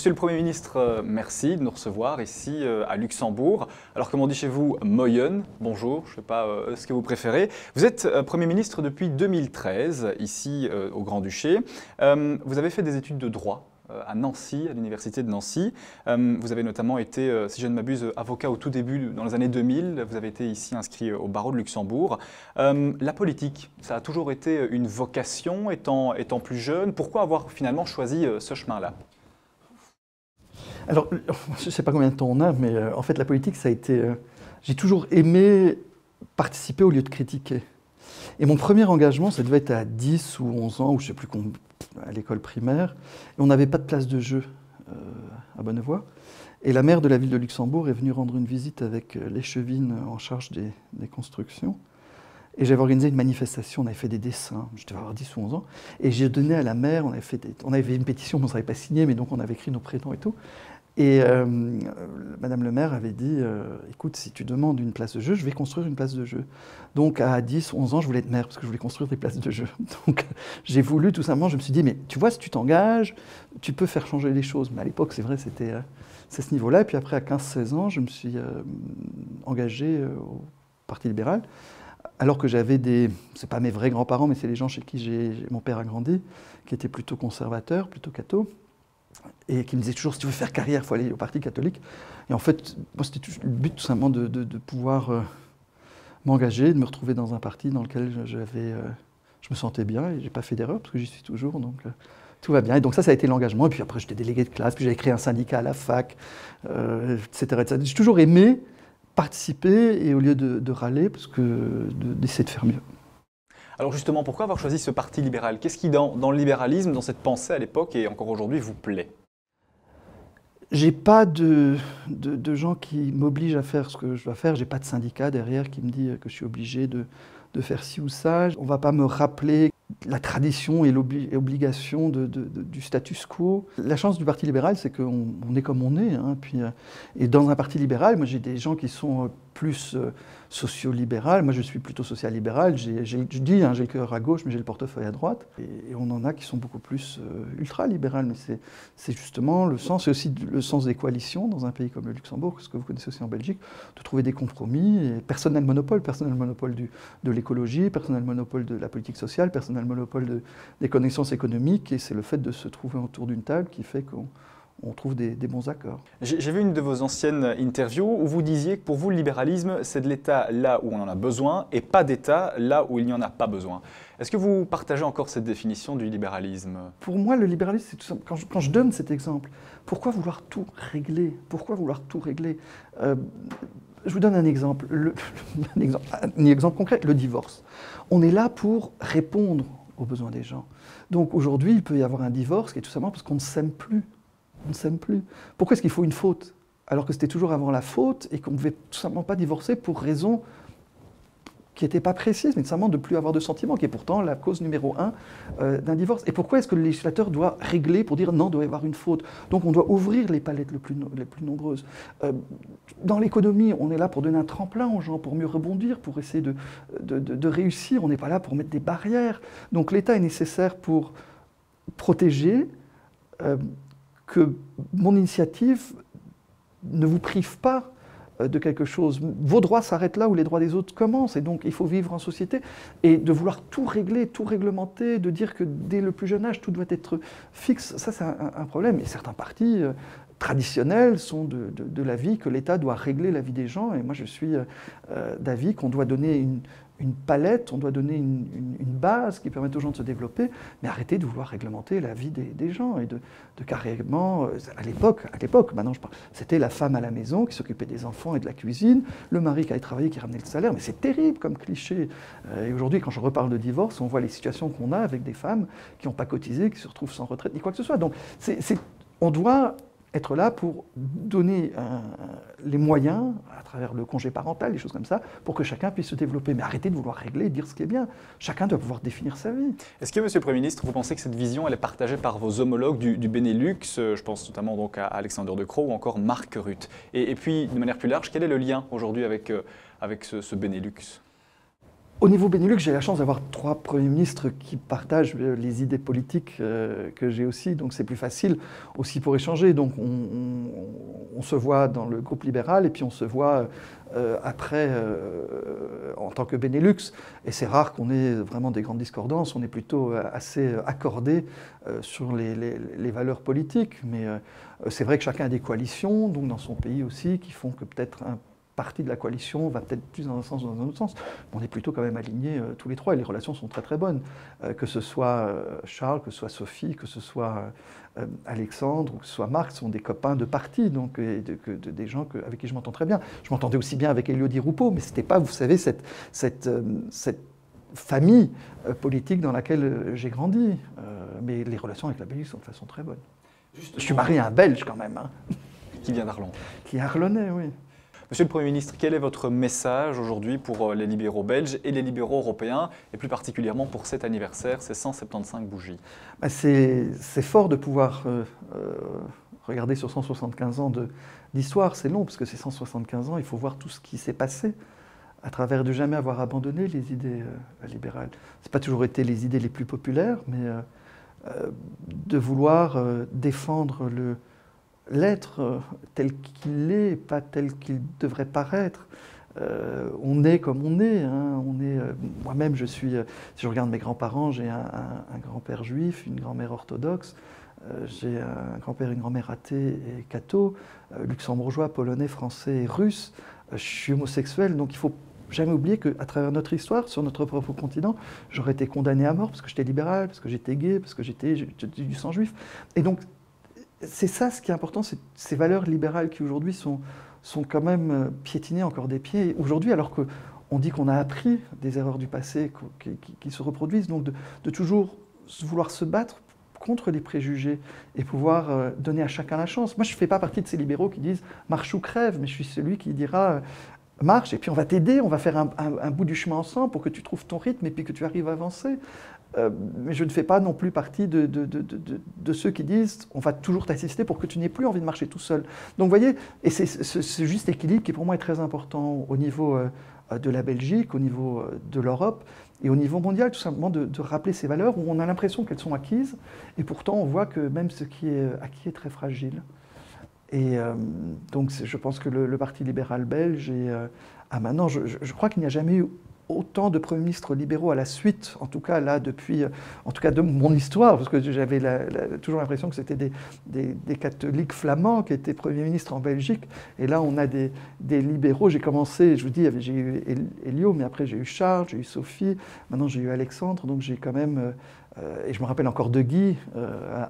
Monsieur le Premier ministre, merci de nous recevoir ici à Luxembourg. Alors comme on dit chez vous, Moyen, bonjour, je ne sais pas ce que vous préférez. Vous êtes Premier ministre depuis 2013, ici au Grand-Duché. Vous avez fait des études de droit à Nancy, à l'université de Nancy. Vous avez notamment été, si je ne m'abuse, avocat au tout début, dans les années 2000. Vous avez été ici inscrit au barreau de Luxembourg. La politique, ça a toujours été une vocation, étant plus jeune. Pourquoi avoir finalement choisi ce chemin-là ? Alors, je ne sais pas combien de temps on a, mais en fait, la politique, ça a été... j'ai toujours aimé participer au lieu de critiquer. Et mon premier engagement, ça devait être à 10 ou 11 ans, ou je ne sais plus, à l'école primaire. Et on n'avait pas de place de jeu à Bonnevoie. Et la maire de la ville de Luxembourg est venue rendre une visite avec l'échevine en charge des constructions. Et j'avais organisé une manifestation, on avait fait des dessins, je devais avoir 10 ou 11 ans. Et j'ai donné à la maire, on avait une pétition, mais on ne savait pas signer, mais donc on avait écrit nos prénoms et tout. Et Madame le maire avait dit écoute, si tu demandes une place de jeu, je vais construire une place de jeu. Donc à 10, 11 ans, je voulais être maire parce que je voulais construire des places de jeu. Donc j'ai voulu tout simplement, je me suis dit mais tu vois, si tu t'engages, tu peux faire changer les choses. Mais à l'époque, c'est vrai, c'est ce niveau-là. Et puis après, à 15-16 ans, je me suis engagé au Parti libéral. Alors que j'avais c'est pas mes vrais grands-parents, mais c'est les gens chez qui mon père a grandi, qui étaient plutôt conservateurs, plutôt cathos. Et qui me disait toujours, si tu veux faire carrière, il faut aller au Parti catholique. Et en fait, moi, c'était le but tout simplement de pouvoir m'engager, de me retrouver dans un parti dans lequel je me sentais bien et je n'ai pas fait d'erreur parce que j'y suis toujours, donc tout va bien. Et donc ça a été l'engagement. Et puis après, j'étais délégué de classe, puis j'avais créé un syndicat à la fac, etc., etc. J'ai toujours aimé participer et au lieu de râler, parce que d'essayer de faire mieux. Alors justement, pourquoi avoir choisi ce parti libéral? Qu'est-ce qui, dans le libéralisme, dans cette pensée à l'époque et encore aujourd'hui, vous plaît? J'ai pas de gens qui m'obligent à faire ce que je dois faire. J'ai pas de syndicat derrière qui me dit que je suis obligé de faire ci ou ça. On va pas me rappeler la tradition et l'obligation du status quo. La chance du Parti libéral, c'est qu'on est comme on est. Hein, et dans un parti libéral, moi j'ai des gens qui sont plus socio-libéral. Moi je suis plutôt social-libéral. Je dis, hein, j'ai le cœur à gauche, mais j'ai le portefeuille à droite. Et on en a qui sont beaucoup plus ultra-libéral. Mais c'est justement le sens, c'est aussi le sens des coalitions dans un pays comme le Luxembourg, ce que vous connaissez aussi en Belgique, de trouver des compromis. Et personne n'a le monopole de l'écologie, personne n'a le monopole de la politique sociale, personne n'a le monopole des connaissances économiques, et c'est le fait de se trouver autour d'une table qui fait qu'on trouve des bons accords. J'ai vu une de vos anciennes interviews où vous disiez que pour vous, le libéralisme, c'est de l'État là où on en a besoin et pas d'État là où il n'y en a pas besoin. Est-ce que vous partagez encore cette définition du libéralisme? Pour moi, le libéralisme, c'est tout simple. Quand je donne cet exemple, pourquoi vouloir tout régler? Pourquoi vouloir tout régler? Je vous donne un exemple. Un exemple concret, le divorce. On est là pour répondre aux besoins des gens. Donc aujourd'hui, il peut y avoir un divorce qui est tout simplement parce qu'on ne s'aime plus. On ne s'aime plus. Pourquoi est-ce qu'il faut une faute? Alors que c'était toujours avant la faute et qu'on ne devait tout simplement pas divorcer pour raison qui n'était pas précise, mais simplement de ne plus avoir de sentiments, qui est pourtant la cause numéro 1 d'un divorce. Et pourquoi est-ce que le législateur doit régler pour dire non, il doit y avoir une faute? Donc on doit ouvrir les palettes les plus nombreuses. Dans l'économie, on est là pour donner un tremplin aux gens, pour mieux rebondir, pour essayer de réussir. On n'est pas là pour mettre des barrières. Donc l'État est nécessaire pour protéger, que mon initiative ne vous prive pas de quelque chose. Vos droits s'arrêtent là où les droits des autres commencent, et donc il faut vivre en société. Et de vouloir tout régler, tout réglementer, de dire que dès le plus jeune âge, tout doit être fixe, ça c'est un problème. Et certains partis traditionnels sont de l'avis que l'État doit régler la vie des gens, et moi je suis d'avis qu'on doit donner une palette, on doit donner une base qui permette aux gens de se développer, mais arrêter de vouloir réglementer la vie des gens et de carrément, à l'époque, maintenant je parle, c'était la femme à la maison qui s'occupait des enfants et de la cuisine, le mari qui allait travailler, qui ramenait le salaire, mais c'est terrible comme cliché. Et aujourd'hui, quand je reparle de divorce, on voit les situations qu'on a avec des femmes qui n'ont pas cotisé, qui se retrouvent sans retraite, ni quoi que ce soit. Donc on doit être là pour donner les moyens, à travers le congé parental, des choses comme ça, pour que chacun puisse se développer. Mais arrêtez de vouloir régler et dire ce qui est bien. Chacun doit pouvoir définir sa vie. Est-ce que, Monsieur le Premier ministre, vous pensez que cette vision elle est partagée par vos homologues du Benelux? Je pense notamment donc à Alexander De Croo ou encore Mark Rutte. Et puis, de manière plus large, quel est le lien aujourd'hui avec ce Benelux? Au niveau Benelux, j'ai la chance d'avoir 3 premiers ministres qui partagent les idées politiques que j'ai aussi, donc c'est plus facile aussi pour échanger. Donc on se voit dans le groupe libéral et puis on se voit après en tant que Benelux. Et c'est rare qu'on ait vraiment des grandes discordances, on est plutôt assez accordés sur les valeurs politiques. Mais c'est vrai que chacun a des coalitions, donc dans son pays aussi, qui font que peut-être un partie de la coalition va peut-être plus dans un sens ou dans un autre sens. On est plutôt quand même alignés tous les 3 et les relations sont très très bonnes. Que ce soit Charles, que ce soit Sophie, que ce soit Alexandre ou que ce soit Marc, sont des copains de parti, donc des gens avec qui je m'entends très bien. Je m'entendais aussi bien avec Elio Di Rupo, mais ce n'était pas, vous savez, cette famille politique dans laquelle j'ai grandi. Mais les relations avec la Belgique sont de façon très bonne. Justement. Je suis marié à un Belge quand même. Hein. Qui vient d'Arlon. Qui est arlonnais, oui. Monsieur le Premier ministre, quel est votre message aujourd'hui pour les libéraux belges et les libéraux européens, et plus particulièrement pour cet anniversaire, ces 175 bougies? C'est fort de pouvoir regarder sur 175 ans d'histoire. C'est long, parce que ces 175 ans, il faut voir tout ce qui s'est passé à travers de jamais avoir abandonné les idées libérales. Ce n'est pas toujours été les idées les plus populaires, mais de vouloir défendre l'être tel qu'il est, pas tel qu'il devrait paraître. On est comme on est. Hein. Moi-même, si je regarde mes grands-parents, j'ai un grand-père juif, une grand-mère orthodoxe, j'ai un grand-père et une grand-mère athée et catho, luxembourgeois, polonais, français et russe. Je suis homosexuel, donc il ne faut jamais oublier qu'à travers notre histoire, sur notre propre continent, j'aurais été condamné à mort parce que j'étais libéral, parce que j'étais gay, parce que j'étais du sang juif. Et donc, c'est ça ce qui est important, c'est ces valeurs libérales qui aujourd'hui sont quand même piétinées encore des pieds. Aujourd'hui, alors qu'on dit qu'on a appris des erreurs du passé qui se reproduisent, donc de toujours vouloir se battre contre les préjugés et pouvoir donner à chacun la chance. Moi, je ne fais pas partie de ces libéraux qui disent « marche ou crève », mais je suis celui qui dira « marche et puis on va t'aider, on va faire un bout du chemin ensemble pour que tu trouves ton rythme et puis que tu arrives à avancer ». Mais je ne fais pas non plus partie de ceux qui disent on va toujours t'assister pour que tu n'aies plus envie de marcher tout seul. Donc vous voyez, et c'est ce juste équilibre qui pour moi est très important au niveau de la Belgique, au niveau de l'Europe et au niveau mondial, tout simplement de rappeler ces valeurs où on a l'impression qu'elles sont acquises et pourtant on voit que même ce qui est acquis est très fragile. Et donc je pense que le Parti libéral belge maintenant, je crois qu'il n'y a jamais eu autant de premiers ministres libéraux à la suite, en tout cas là depuis, en tout cas de mon histoire, parce que j'avais toujours l'impression que c'était des catholiques flamands qui étaient premiers ministres en Belgique, et là on a des libéraux. J'ai commencé, je vous dis, j'ai eu Elio, mais après j'ai eu Charles, j'ai eu Sophie, maintenant j'ai eu Alexandre, donc j'ai quand même, et je me rappelle encore de Guy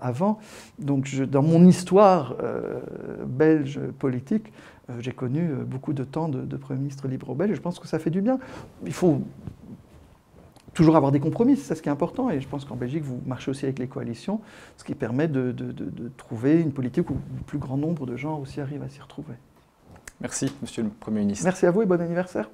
avant, donc dans mon histoire belge politique, j'ai connu beaucoup de temps de premiers ministres libéraux belges, et je pense que ça fait du bien. Il faut toujours avoir des compromis, c'est ça ce qui est important, et je pense qu'en Belgique, vous marchez aussi avec les coalitions, ce qui permet de trouver une politique où le plus grand nombre de gens aussi arrivent à s'y retrouver. Merci, Monsieur le Premier ministre. Merci à vous et bon anniversaire.